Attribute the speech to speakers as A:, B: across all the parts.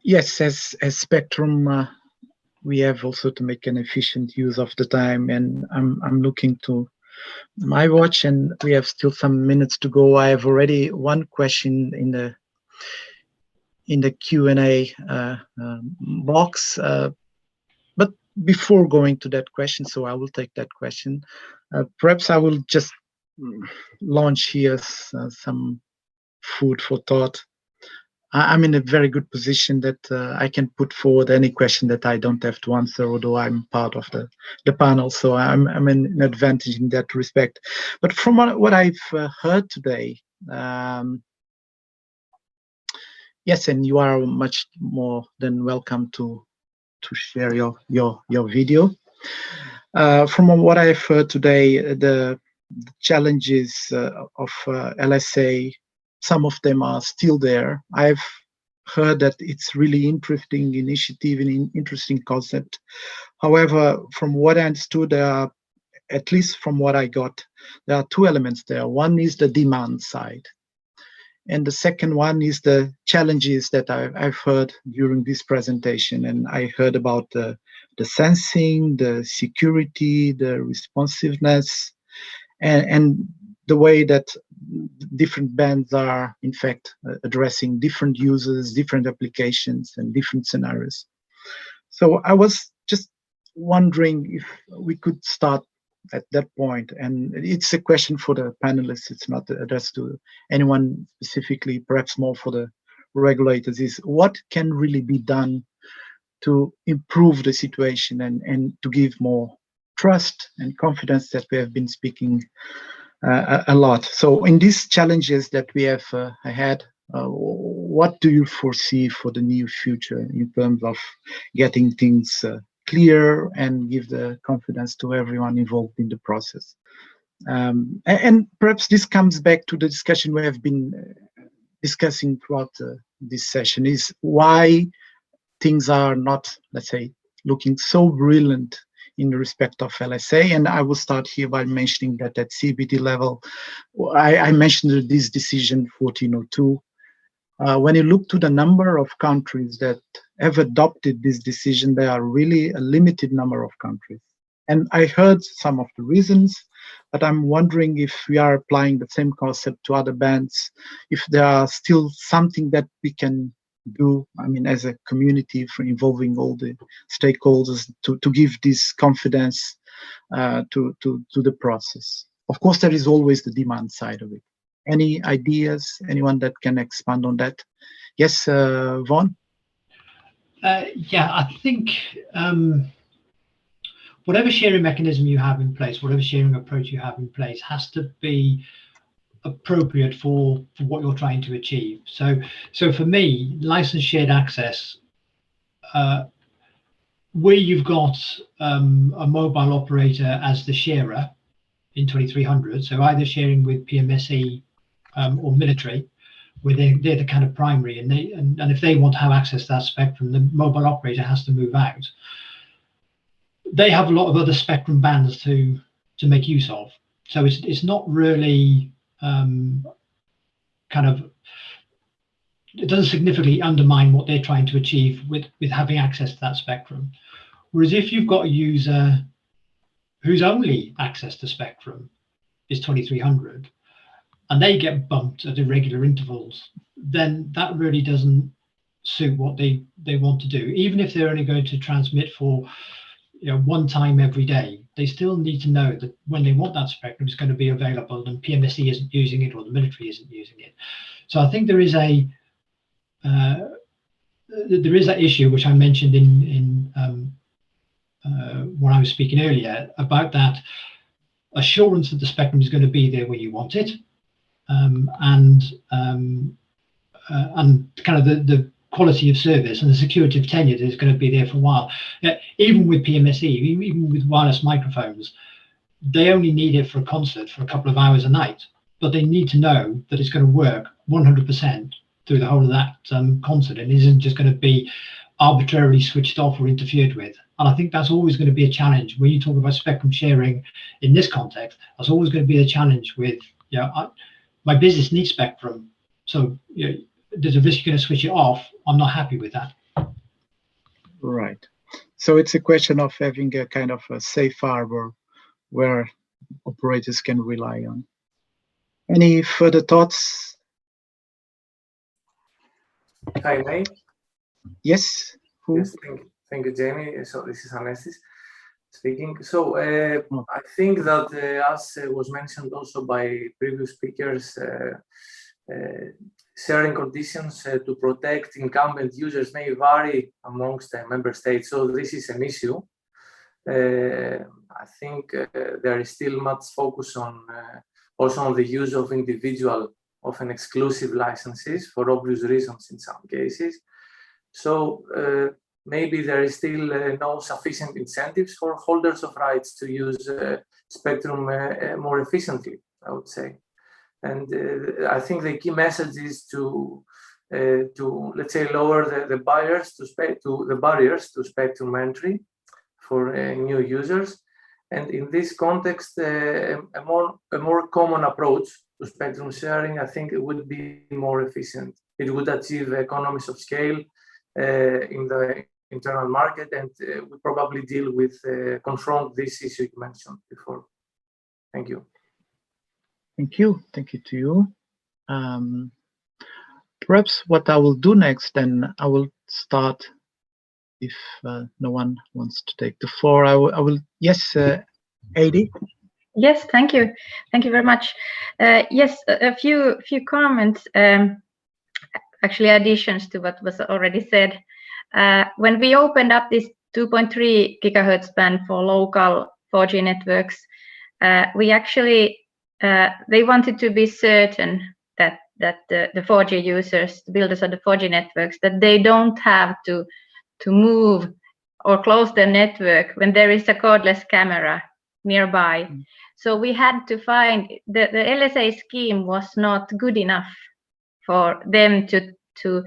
A: Yes, as Spectrum, we have also to make an efficient use of the time, and I'm looking to my watch, and we have still some minutes to go. I have already one question in the Q&A box, but before going to that question, so I will take that question. Perhaps I will just mm, launch here some food for thought. I'm in a very good position that I can put forward any question that I don't have to answer, although I'm part of the panel. So I'm in an advantage in that respect. But from what I've heard today, um, yes, and you are much more than welcome to share your video. From what I've heard today, the challenges of LSA, some of them are still there. I've heard that it's really interesting initiative and interesting concept. However, from what I understood, there are, at least from what I got, there are two elements there. One is the demand side, and the second one is the challenges that I've heard during this presentation. And I heard about the sensing, the security, the responsiveness, and the way that different bands are, in fact, addressing different users, different applications, and different scenarios. So I was just wondering if we could start at that point. And it's a question for the panelists. It's not addressed to anyone specifically, perhaps more for the regulators, is what can really be done to improve the situation and to give more trust and confidence that we have been speaking a lot. So in these challenges that we have ahead, what do you foresee for the near future in terms of getting things clear and give the confidence to everyone involved in the process? And perhaps this comes back to the discussion we have been discussing throughout this session, is why things are not, let's say, looking so brilliant in respect of LSA. And I will start here by mentioning that at CBD level, I mentioned this decision 1402. When you look to the number of countries that have adopted this decision, there are really a limited number of countries. And I heard some of the reasons, but I'm wondering if we are applying the same concept to other bands, if there are still something that we can do, I mean, as a community, for involving all the stakeholders to give this confidence to the process. Of course, there is always the demand side of it. Any ideas? Anyone that can expand on that? Yes, Vaughan?
B: Yeah, I think whatever sharing mechanism you have in place, whatever sharing approach you have in place, has to be appropriate for what you're trying to achieve. So for me, license shared access, where you've got a mobile operator as the sharer in 2300, so either sharing with PMSE or military, where they're the kind of primary, and if they want to have access to that spectrum, the mobile operator has to move out. They have a lot of other spectrum bands to make use of, so it's not really kind of, it doesn't significantly undermine what they're trying to achieve with having access to that spectrum. Whereas if you've got a user whose only access to spectrum is 2300 and they get bumped at irregular intervals, then that really doesn't suit what they want to do. Even if they're only going to transmit for one time every day, they still need to know that when they want that spectrum, it's going to be available and PMSE isn't using it or the military isn't using it. So I think there is that issue which I mentioned in when I was speaking earlier about that assurance that the spectrum is going to be there when you want it, and kind of the quality of service and the security of tenure that is going to be there for a while. Even with PMSE, even with wireless microphones, they only need it for a concert for a couple of hours a night, but they need to know that it's going to work 100% through the whole of that concert, and isn't just going to be arbitrarily switched off or interfered with. And I think that's always going to be a challenge when you talk about spectrum sharing in this context. That's always going to be a challenge with, my business needs spectrum, so there's a risk you're going to switch it off. I'm not happy with that.
A: Right. So it's a question of having a kind of a safe harbor where operators can rely on. Any further thoughts?
C: Hi, May.
A: Yes. Who?
C: Yes, thank you, Jamie. So this is Anestis speaking. So I think that, as was mentioned also by previous speakers, sharing conditions to protect incumbent users may vary amongst the member states. So this is an issue. I think there is still much focus on also on the use of individual, often exclusive licenses for obvious reasons in some cases. So maybe there is still no sufficient incentives for holders of rights to use spectrum more efficiently, I would say. And I think the key message is to let's say lower the barriers to spectrum entry for new users. And in this context, a more common approach to spectrum sharing, I think it would be more efficient. It would achieve economies of scale in the internal market, and would probably deal with confront this issue you mentioned before. Thank you.
A: Thank you. Thank you to you. Perhaps what I will do next, then I will start. If no one wants to take the floor, I will. Yes, Adi.
D: Yes, thank you. Thank you very much. Yes, a few comments. Actually, additions to what was already said. When we opened up this 2.3 gigahertz band for local 4G networks, we actually they wanted to be certain that the 4G users, the builders of the 4G networks, that they don't have to move or close the network when there is a cordless camera nearby. So we had to find the LSA scheme was not good enough for them to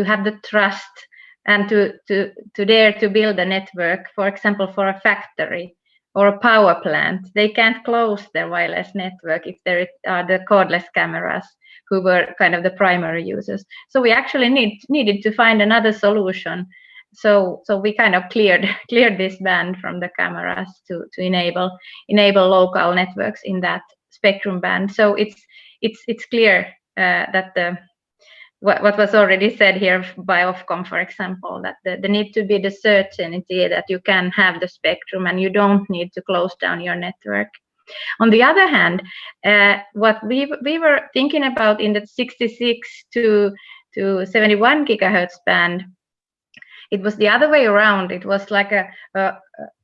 D: have the trust and to dare to build a network, for example, for a factory or a power plant. They can't close their wireless network if there are the cordless cameras who were kind of the primary users. So we actually needed to find another solution. So we kind of cleared this band from the cameras to enable local networks in that spectrum band. So it's clear that what was already said here by Ofcom, for example, that the need to be the certainty that you can have the spectrum and you don't need to close down your network. On the other hand, what we were thinking about in the 66 to 71 gigahertz band, it was the other way around. It was like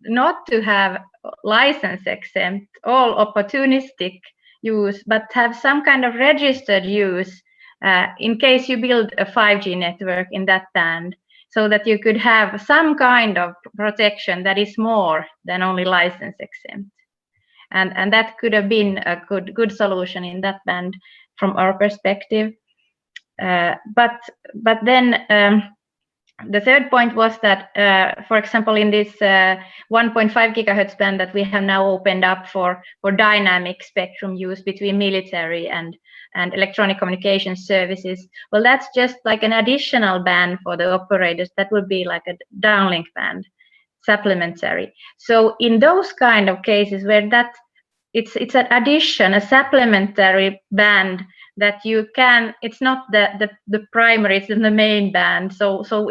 D: not to have license exempt, all opportunistic use, but have some kind of registered use in case you build a 5G network in that band, so that you could have some kind of protection that is more than only license exempt. And that could have been a good solution in that band from our perspective. But then the third point was that, for example, in this 1.5 gigahertz band that we have now opened up for dynamic spectrum use between military and electronic communication services, well, that's just like an additional band for the operators. That would be like a downlink band, supplementary. So in those kind of cases where it's an addition, a supplementary band that you can, it's not the primary, it's in the main band. So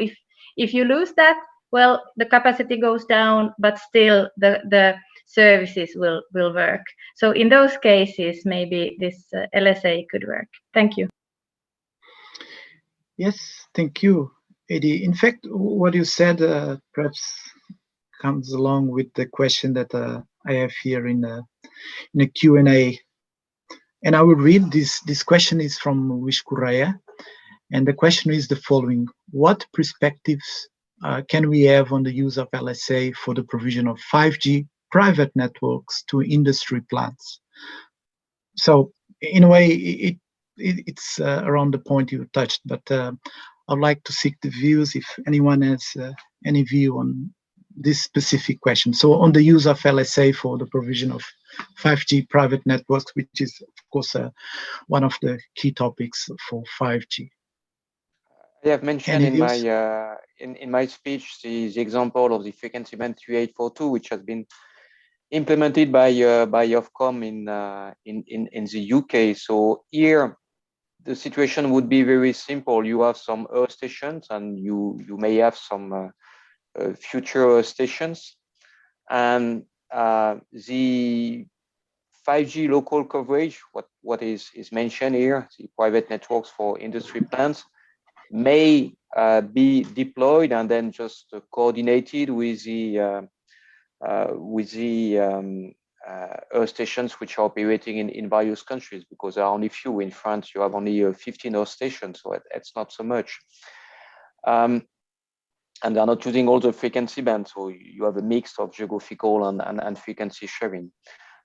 D: if you lose that, well, the capacity goes down, but still the services will work. So in those cases, maybe this LSA could work. Thank you.
A: Yes, thank you, Eddie. In fact, what you said perhaps comes along with the question that I have here in a Q&A. And I will read this. This question is from Luis Correa. And the question is the following: what perspectives can we have on the use of LSA for the provision of 5G private networks to industry plants? So in a way, it's around the point you touched, but I'd like to seek the views if anyone has any view on this specific question. So on the use of LSA for the provision of 5G private networks, which is of course one of the key topics for 5G.
E: I have mentioned in my in my speech the example of the frequency band 3842, which has been implemented by Ofcom in the UK. So here the situation would be very simple. You have some Earth stations, and you may have some future stations, and the 5G local coverage, what is mentioned here, the private networks for industry plants, may be deployed and then just coordinated with the Earth stations which are operating in various countries, because there are only few. In France, you have only 15 Earth stations, so it's not so much. And they're not using all the frequency bands, so you have a mix of geographical and frequency sharing.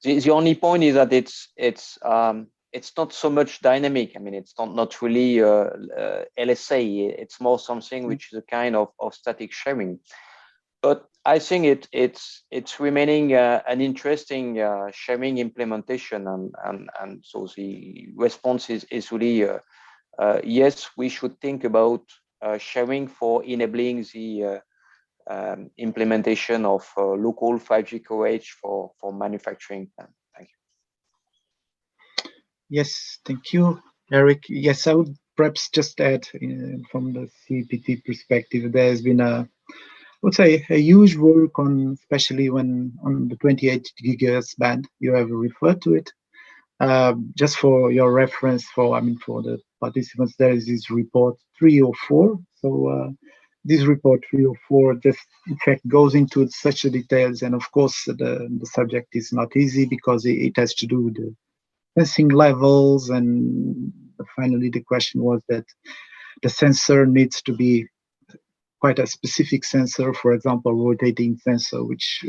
E: The only point is that it's not so much dynamic. I mean, it's not really LSA. It's more something which is a kind of static sharing. But I think it's remaining an interesting sharing implementation, and so the response is really yes, we should think about sharing for enabling the implementation of local 5G coverage for manufacturing. Thank you.
A: Yes, thank you, Eric. Yes, I would perhaps just add from the CPT perspective, there's been I would say a huge work on, especially when on the 28 gigahertz band. You have referred to it. Just for your reference, for the participants, there is this report 304. So this report 304 just in fact goes into such a details, and of course the subject is not easy because it has to do with the sensing levels, and finally the question was that the sensor needs to be quite a specific sensor, for example, rotating sensor, which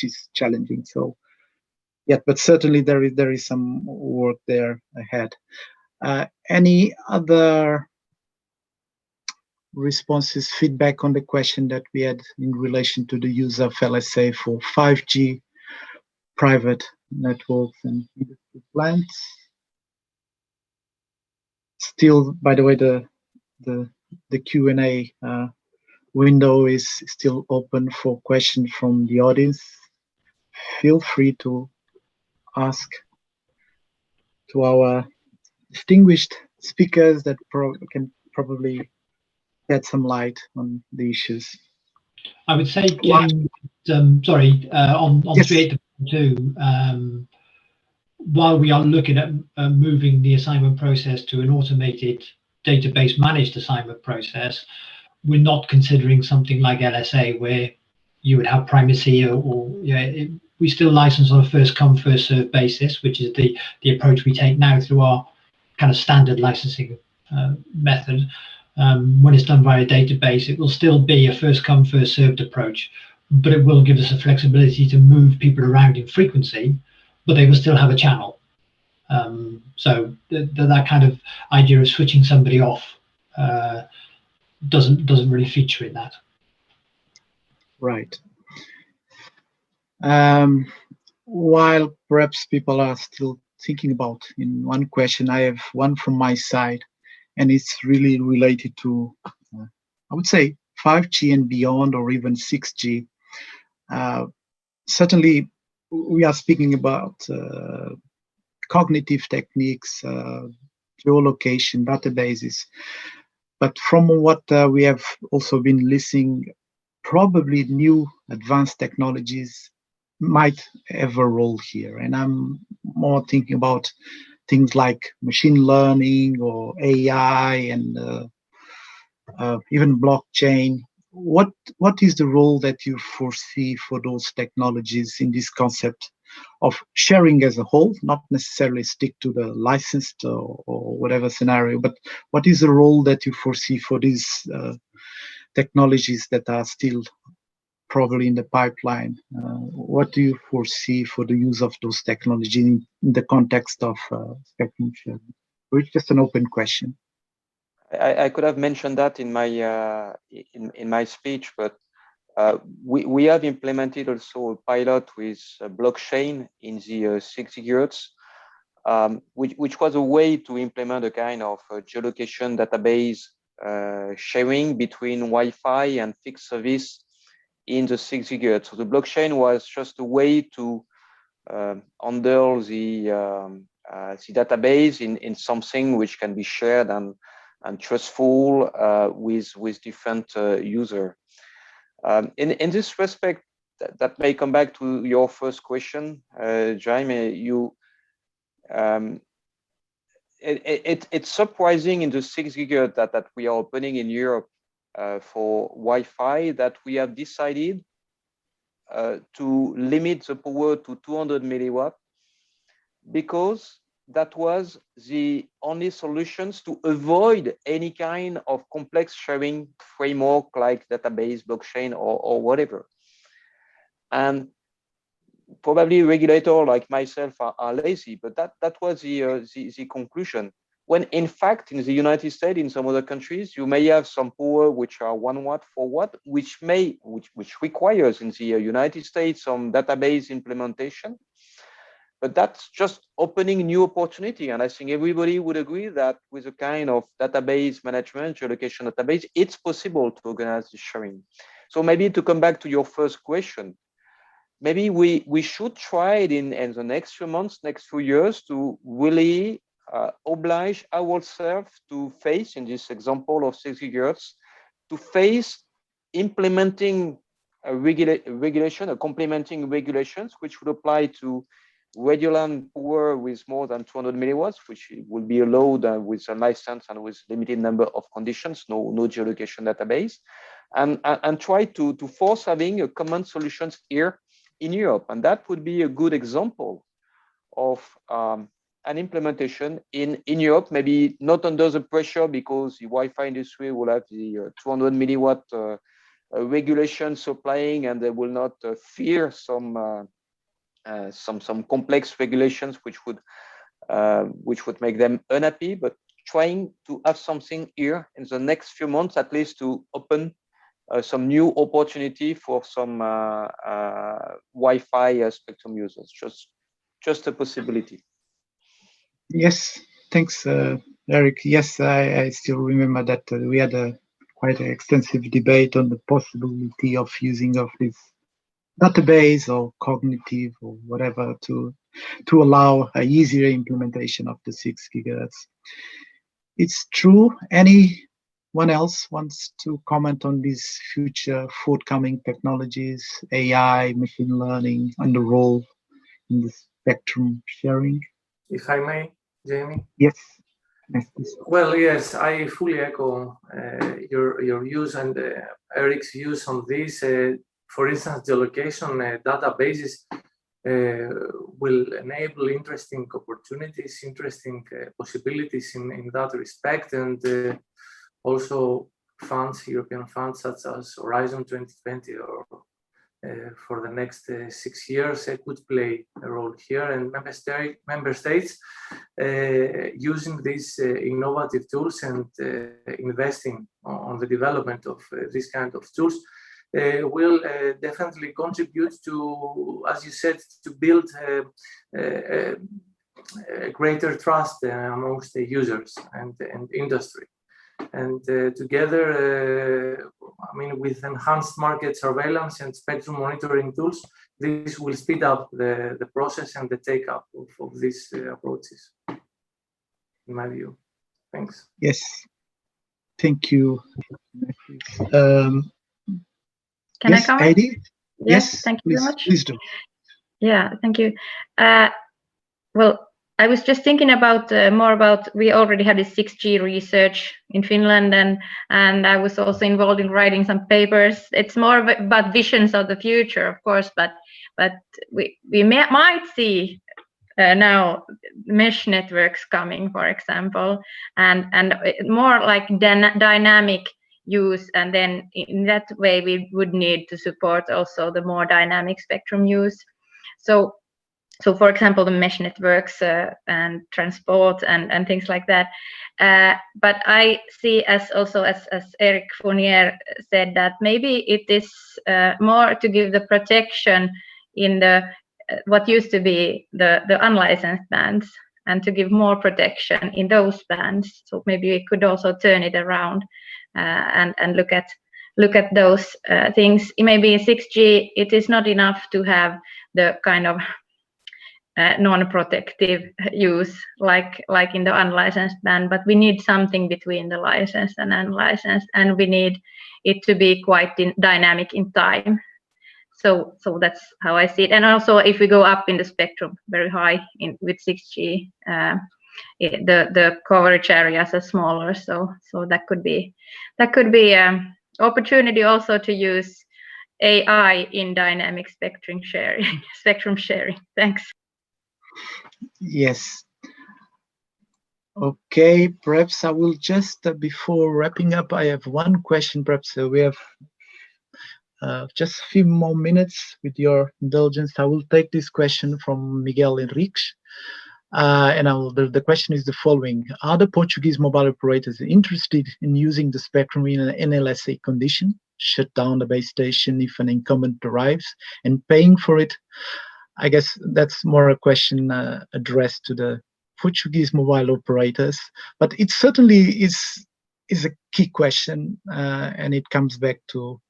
A: is challenging. So, yeah, but certainly there is some work there ahead. Any other responses, feedback on the question that we had in relation to the use of LSA for 5G private networks and industry plants? Still, by the way, the Q&A window is still open for questions from the audience. Feel free to ask to our distinguished speakers that can probably shed some light on the issues.
B: I would say, James, sorry, on
A: Yes.
B: 3822, while we are looking at moving the assignment process to an automated database managed assignment process, we're not considering something like LSA where you would have primacy, or we still license on a first come first serve basis, which is the approach we take now through our kind of standard licensing method. When it's done via a database, it will still be a first come first served approach, but it will give us a flexibility to move people around in frequency, but they will still have a channel. So that kind of idea of switching somebody off doesn't really feature in that.
A: Right. While perhaps people are still thinking about in one question, I have one from my side, and it's really related to, I would say, 5G and beyond, or even 6G. Certainly, we are speaking about cognitive techniques, geolocation, databases. But from what we have also been listening, probably new advanced technologies might have a role here. And I'm more thinking about things like machine learning or AI and even blockchain. What is the role that you foresee for those technologies in this concept of sharing as a whole, not necessarily stick to the licensed or whatever scenario, but what is the role that you foresee for these technologies that are still probably in the pipeline? What do you foresee for the use of those technologies in the context of spectrum sharing? It's just an open question.
E: I could have mentioned that in my in my speech, but we have implemented also a pilot with blockchain in the 6 gigahertz, which was a way to implement a kind of geolocation database sharing between Wi-Fi and fixed service in the 6 GHz. So the blockchain was just a way to handle the database in something which can be shared and trustful with different users. In this respect, that may come back to your first question, Jaime. It's surprising in the 6 GHz that we are opening in Europe for Wi-Fi that we have decided to limit the power to 200 milliwatt, because that was the only solutions to avoid any kind of complex sharing framework like database, blockchain, or whatever. And probably regulator like myself are lazy, but that was the conclusion. When in fact, in the United States, in some other countries, you may have some power which are 1 watt, 4 watt, which requires in the United States some database implementation. But that's just opening new opportunity. And I think everybody would agree that with a kind of database management, geolocation database, it's possible to organize the sharing. So maybe to come back to your first question, maybe we should try it in the next few months, next few years, to really oblige ourselves to face, in this example of 6 GHz, to face implementing a regulation, a complementing regulations, which would apply to regular power with more than 200 milliwatts, which will be allowed with a license and with limited number of conditions, no geolocation database, and try to force having a common solutions here in Europe. And that would be a good example of an implementation in Europe, maybe not under the pressure, because the Wi-Fi industry will have the 200 milliwatt regulation supplying, and they will not fear some complex regulations which would make them unhappy, but trying to have something here in the next few months, at least, to open some new opportunity for some Wi-Fi spectrum users. Just a possibility.
A: Yes, thanks, Eric. Yes, I still remember that we had quite an extensive debate on the possibility of using of this database or cognitive or whatever to allow a easier implementation of the 6 GHz. It's true. Anyone else wants to comment on these future forthcoming technologies, AI, machine learning, and the role in the spectrum sharing?
C: If I may, Jamie?
A: Yes. Yes, please.
C: Well, yes, I fully echo your views and Eric's views on this. For instance, geolocation databases will enable interesting opportunities, interesting possibilities in that respect, and also funds, European funds such as Horizon 2020 or for the next 6 years could play a role here, and member states using these innovative tools and investing on the development of this kind of tools will definitely contribute to, as you said, to build a greater trust amongst the users and industry. And together, I mean, with enhanced market surveillance and spectrum monitoring tools, this will speed up the process and the take-up of these approaches, in my view. Thanks.
A: Yes. Thank you.
D: Can
A: yes,
D: I comment?
A: Heidi? Yes,
D: thank you
A: please,
D: very much.
A: please do.
D: Yeah, thank you. Well, I was just thinking about more about, we already had this 6G research in Finland, and I was also involved in writing some papers. It's more about visions of the future, of course, but we might see now mesh networks coming, for example, and more like dynamic use, and then in that way we would need to support also the more dynamic spectrum use. So for example, the mesh networks and transport and things like that. But I see as Eric Fournier said, that maybe it is more to give the protection in the what used to be the unlicensed bands, and to give more protection in those bands. So maybe we could also turn it around and look at those things. Maybe in 6G, it is not enough to have the kind of non-protective use like in the unlicensed band, but we need something between the licensed and unlicensed, and we need it to be quite dynamic in time. So that's how I see it. And also, if we go up in the spectrum very high with 6G, the coverage areas are smaller. So that could be opportunity also to use AI in dynamic spectrum sharing. Thanks.
A: Yes. Okay, perhaps I will just, before wrapping up, I have one question. Perhaps we have just a few more minutes with your indulgence. I will take this question from Miguel Henrique. And the question is the following. Are the Portuguese mobile operators interested in using the spectrum in an LSA condition, shut down the base station if an incumbent arrives, and paying for it? I guess that's more a question addressed to the Portuguese mobile operators, but it certainly is a key question, and it comes back to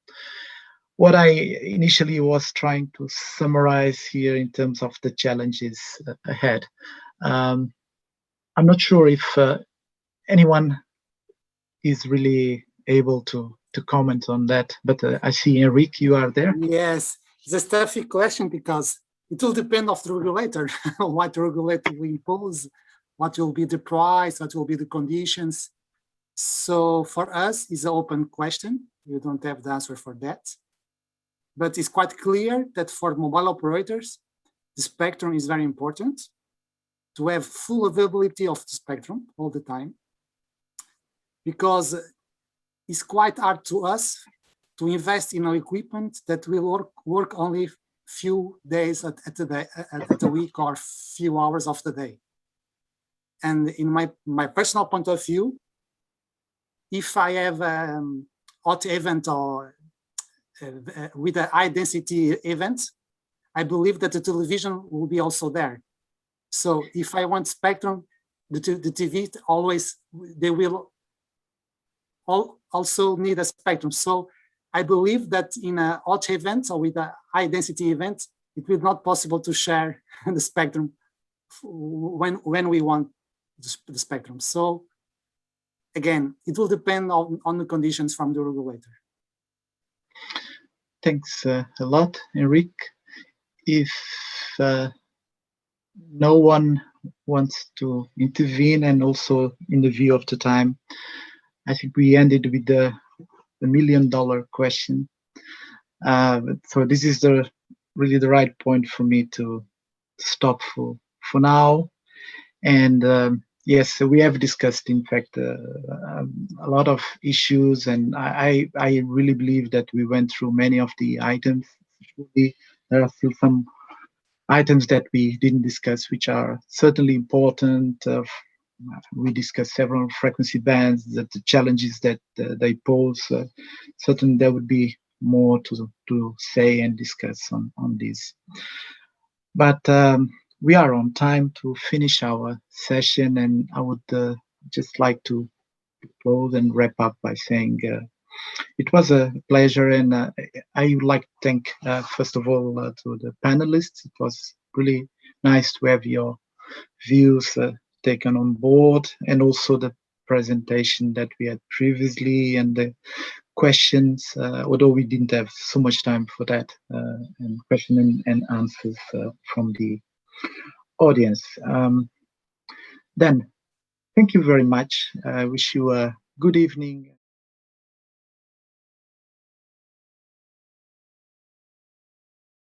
A: what I initially was trying to summarize here in terms of the challenges ahead. I'm not sure if anyone is really able to comment on that, but I see Enrique, you are there.
F: Yes, it's a stuffy question because it will depend on the regulator, what regulator will impose, what will be the price, what will be the conditions. So for us, it's an open question. You don't have the answer for that. But it's quite clear that for mobile operators, the spectrum is very important to have full availability of the spectrum all the time, because it's quite hard to us to invest in our equipment that will work only few days at a week or few hours of the day. And in my personal point of view, if I have hot event or with a high density event, I believe that the television will be also there. So if I want spectrum, the TV always, they will also need a spectrum. So I believe that in a hot event or with a high density event, it will not possible to share the spectrum when we want the spectrum. So again, it will depend on the conditions from the regulator.
A: Thanks a lot, Enrique. If no one wants to intervene, and also in the view of the time, I think we ended with the $1 million question. So this is really the right point for me to stop for now. And yes, we have discussed, in fact, a lot of issues, and I really believe that we went through many of the items. There are still some items that we didn't discuss, which are certainly important. We discussed several frequency bands, that the challenges that they pose. Certainly, there would be more to say and discuss on this. But we are on time to finish our session, and I would just like to close and wrap up by saying it was a pleasure, and I would like to thank, first of all, to the panelists. It was really nice to have your views taken on board, and also the presentation that we had previously and the questions, although we didn't have so much time for that, and question and answers from the audience. Then, thank you very much. I wish you a good evening.